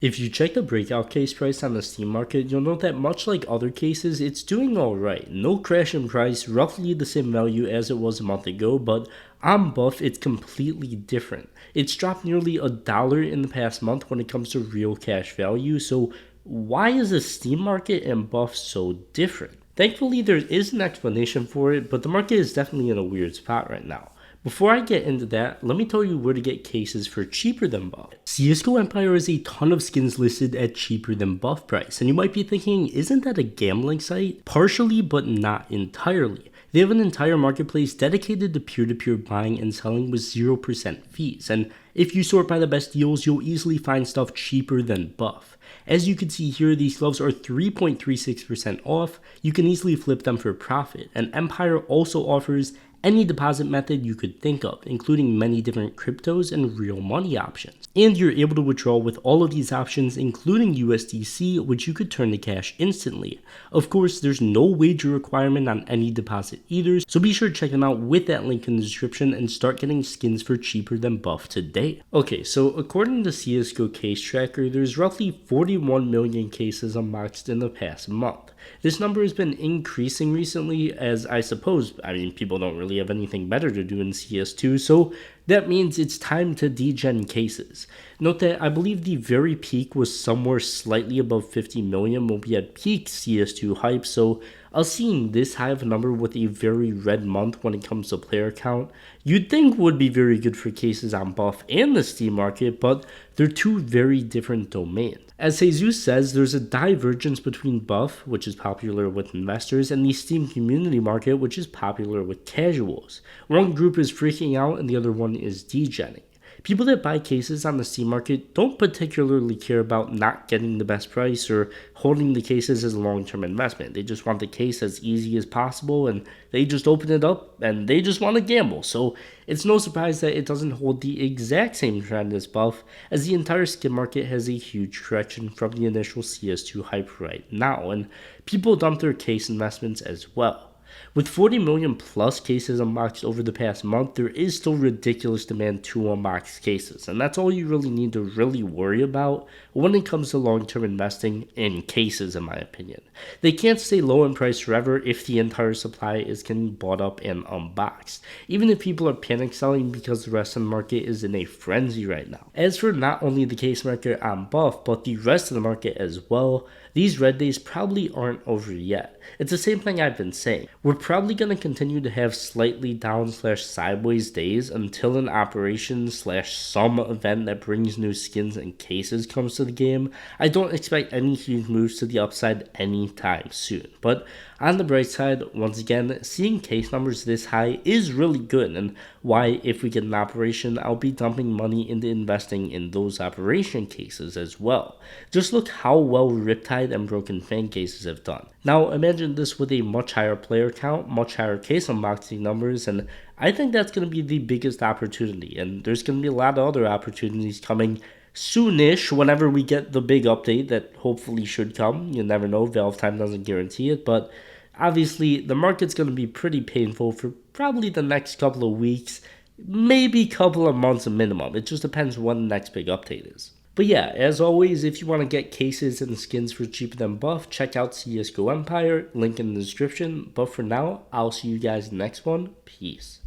If you check the breakout case price on the Steam market, you'll note that much like other cases, it's doing alright. No crash in price, roughly the same value as it was a month ago, but on Buff, it's completely different. It's dropped nearly $1 in the past month when it comes to real cash value, so why is the Steam market and Buff so different? Thankfully, there is an explanation for it, but the market is definitely in a weird spot right now. Before I get into that, let me tell you where to get cases for cheaper than Buff. CS2 Empire has a ton of skins listed at cheaper than Buff price, and you might be thinking, isn't that a gambling site? Partially, but not entirely. They have an entire marketplace dedicated to peer-to-peer buying and selling with 0% fees, and if you sort by the best deals, you'll easily find stuff cheaper than Buff. As you can see here, these gloves are 3.36% off. You can easily flip them for profit, and Empire also offers any deposit method you could think of, including many different cryptos and real money options. And you're able to withdraw with all of these options, including USDC, which you could turn to cash instantly. Of course, there's no wager requirement on any deposit either, so be sure to check them out with that link in the description and start getting skins for cheaper than Buff today. Okay, so according to CSGO Case Tracker, there's roughly 41 million cases unboxed in the past month. This number has been increasing recently, as I suppose, people don't really have anything better to do in CS2, so that means it's time to degen cases. Note that I believe the very peak was somewhere slightly above 50 million when we had peak CS2 hype, so us seeing this high of a number with a very red month when it comes to player count, you'd think would be very good for cases on Buff and the Steam market, but they're two very different domains. As CS2 says, there's a divergence between Buff, which is popular with investors, and the Steam community market, which is popular with casuals. One group is freaking out and the other one is degenning. People that buy cases on the Steam market don't particularly care about not getting the best price or holding the cases as a long-term investment. They just want the case as easy as possible, and they just open it up and they just want to gamble. So it's no surprise that it doesn't hold the exact same trend as Buff, as the entire skin market has a huge correction from the initial CS2 hype right now, and people dump their case investments as well. With 40 million plus cases unboxed over the past month, there is still ridiculous demand to unbox cases, and that's all you really need to really worry about when it comes to long-term investing in cases, in my opinion. They can't stay low in price forever if the entire supply is getting bought up and unboxed, even if people are panic selling because the rest of the market is in a frenzy right now. As for not only the case market on Buff, but the rest of the market as well, these red days probably aren't over yet. It's the same thing I've been saying. We're probably going to continue to have slightly down/sideways days until an operation/some event that brings new skins and cases comes to the game. I don't expect any huge moves to the upside anytime soon. But on the bright side, once again, seeing case numbers this high is really good, and why, if we get an operation, I'll be dumping money into investing in those operation cases as well. Just look how well Riptide and Broken Fang cases have done. Now imagine this with a much higher player count, much higher case unboxing numbers, and I think that's going to be the biggest opportunity, and there's going to be a lot of other opportunities coming soonish whenever we get the big update that hopefully should come. You never know, Valve time doesn't guarantee it, but obviously the market's going to be pretty painful for probably the next couple of weeks, maybe couple of months minimum. It just depends when the next big update is. But yeah, as always, if you want to get cases and skins for cheaper than Buff, check out CSGO Empire, link in the description. But for now, I'll see you guys in the next one. Peace.